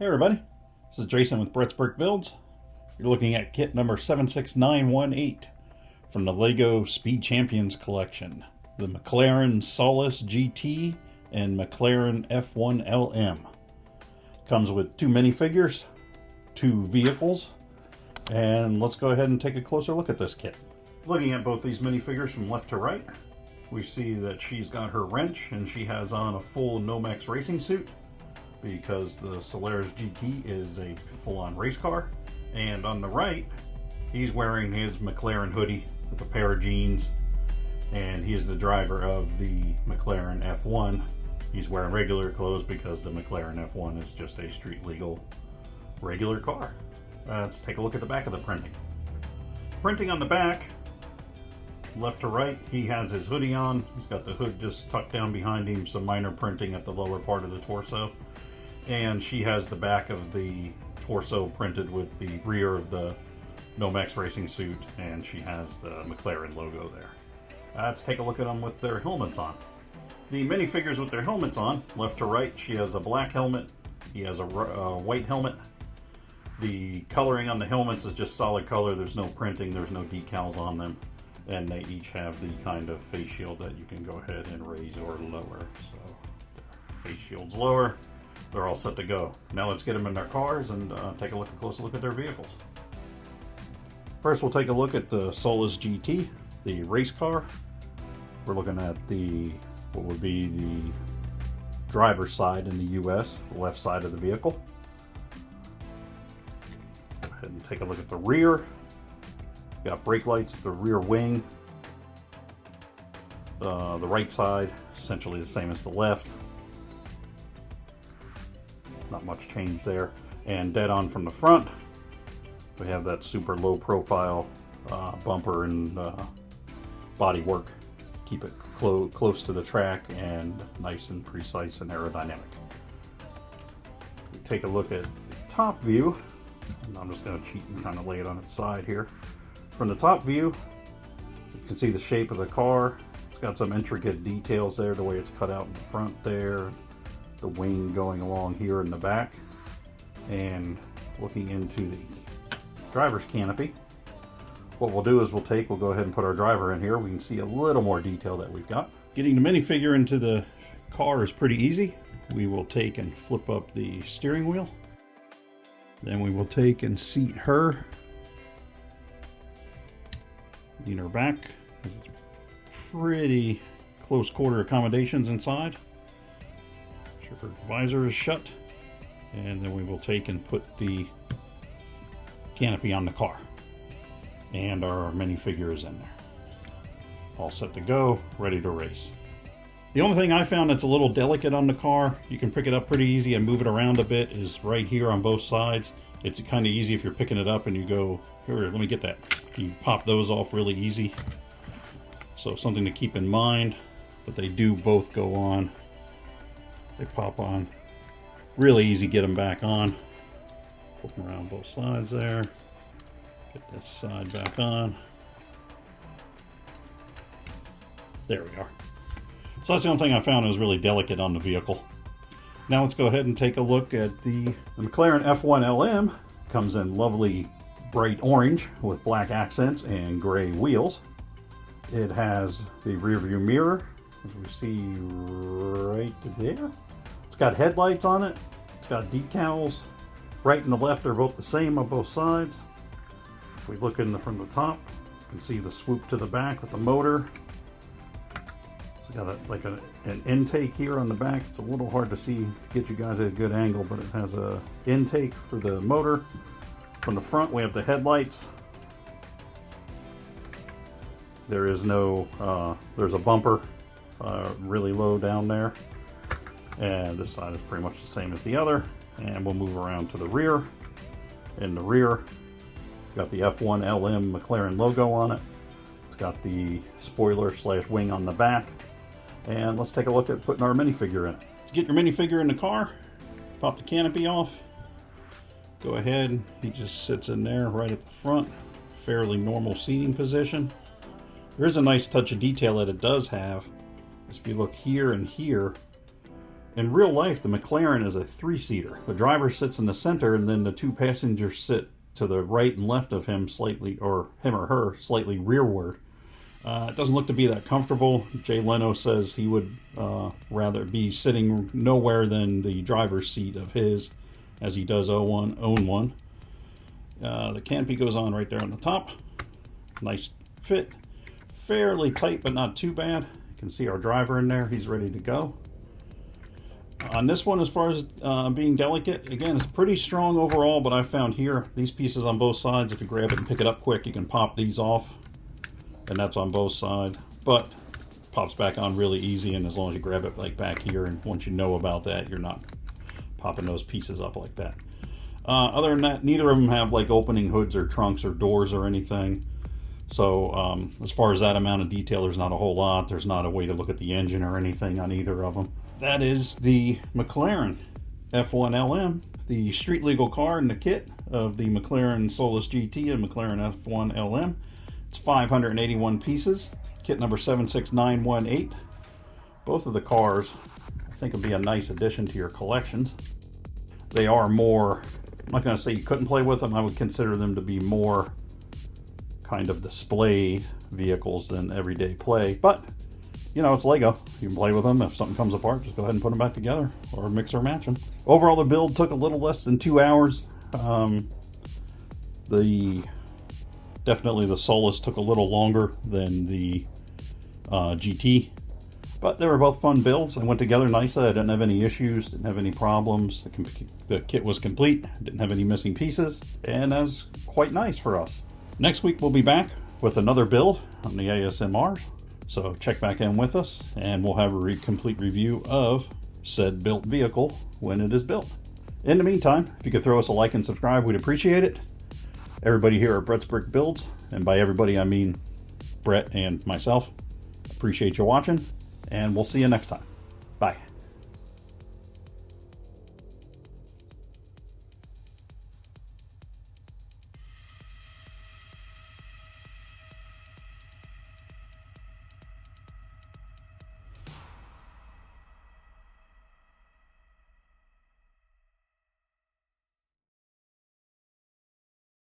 Hey everybody, this is Jason with Brett's Brick Builds. You're looking at kit number 76918 from the LEGO Speed Champions collection. The McLaren Solus GT and McLaren F1 LM. Comes with two minifigures, two vehicles, and let's go ahead and take a closer look at this kit. Looking at both these minifigures from left to right, we see that she's got her wrench and she has on a full Nomex racing suit, because the Solaris GT is a full-on race car. And on the right, he's wearing his McLaren hoodie with a pair of jeans, and he is the driver of the McLaren F1. He's wearing regular clothes because the McLaren F1 is just a street legal regular car. Let's take a look at the back of the printing. Printing on the back, left to right, he has his hoodie on. He's got the hood just tucked down behind him, some minor printing at the lower part of the torso. And she has the back of the torso printed with the rear of the Nomex racing suit, and she has the McLaren logo there. Let's take a look at them with their helmets on. The minifigures with their helmets on, left to right, she has a black helmet, he has a white helmet. The coloring on the helmets is just solid color, there's no printing, there's no decals on them, and they each have the kind of face shield that you can go ahead and raise or lower. So face shield's lower. They're all set to go. Now let's get them in their cars and take a closer look at their vehicles. First, we'll take a look at the Solus GT, the race car. We're looking at what would be the driver's side in the US, the left side of the vehicle. Go ahead and take a look at the rear. Got brake lights at the rear wing. The right side, essentially the same as the left. Not much change there. And dead on from the front, we have that super low profile bumper and body work. Keep it close to the track and nice and precise and aerodynamic. We take a look at the top view, and I'm just going to cheat and kind of lay it on its side here. From the top view, you can see the shape of the car. It's got some intricate details there, the way it's cut out in the front there. The wing going along here in the back, and looking into the driver's canopy. What we'll do is we'll go ahead and put our driver in here. We can see a little more detail that we've got. Getting the minifigure into the car is pretty easy. We will take and flip up the steering wheel. Then we will take and seat her. Lean her back. Pretty close quarter accommodations inside. Her visor is shut, and then we will take and put the canopy on the car, and our minifigure is in there, all set to go, ready to race. The only thing I found that's a little delicate on the car, you can pick it up pretty easy and move it around a bit, is right here on both sides. It's kind of easy if you're picking it up and you go, here, let me get that. You pop those off really easy. So something to keep in mind, but they do both go on. They pop on. Really easy, get them back on. Flip them around both sides there. Get this side back on. There we are. So that's the only thing I found that was really delicate on the vehicle. Now let's go ahead and take a look at the McLaren F1 LM. Comes in lovely bright orange with black accents and gray wheels. It has the rear view mirror, as we see right there. It's got headlights on it. It's got decals. Right and the left are both the same on both sides. If we look from the top, you can see the swoop to the back with the motor. It's got an intake here on the back. It's a little hard to see to get you guys at a good angle, but it has a intake for the motor. From the front, we have the headlights. There is there's a bumper really low down there, and this side is pretty much the same as the other. And we'll move around to the rear. In the rear, got the F1 LM McLaren logo on it. It's got the spoiler / wing on the back. And let's take a look at putting our minifigure in. To get your minifigure in the car, pop the canopy off. Go ahead, he just sits in there right at the front. Fairly normal seating position. There is a nice touch of detail that it does have. If you look here and here, In real life, the McLaren is a three-seater. The driver sits in the center, and then the two passengers sit to the right and left of him slightly, or him or her, slightly rearward. It doesn't look to be that comfortable. Jay Leno says he would rather be sitting nowhere than the driver's seat of his, as he does own one. The canopy goes on right there on the top. Nice fit. Fairly tight, but not too bad. You can see our driver in there. He's ready to go. On this one, as far as being delicate, again, it's pretty strong overall, but I found here, these pieces on both sides, if you grab it and pick it up quick, you can pop these off. And that's on both sides, but pops back on really easy, and as long as you grab it like back here, and once you know about that, you're not popping those pieces up like that. Other than that, neither of them have like opening hoods or trunks or doors or anything. So as far as that amount of detail, there's not a whole lot. There's not a way to look at the engine or anything on either of them. That is the McLaren F1 LM, the street legal car in the kit of the McLaren Solus GT and McLaren F1 LM. It's 581 pieces, kit number 76918. Both of the cars, I think, would be a nice addition to your collections. They are more, I'm not going to say you couldn't play with them, I would consider them to be more kind of display vehicles than everyday play, but you know, it's Lego. You can play with them. If something comes apart, just go ahead and put them back together or mix or match them. Overall, the build took a little less than 2 hours. Definitely the Solus took a little longer than the GT, but they were both fun builds and went together nicely. I didn't have any issues, didn't have any problems. The kit was complete, didn't have any missing pieces, and that's quite nice for us. Next week we'll be back with another build on the ASMRs, so check back in with us and we'll have a complete review of said built vehicle when it is built. In the meantime, if you could throw us a like and subscribe, we'd appreciate it. Everybody here at Brett's Brick Builds, and by everybody I mean Brett and myself, appreciate you watching, and we'll see you next time.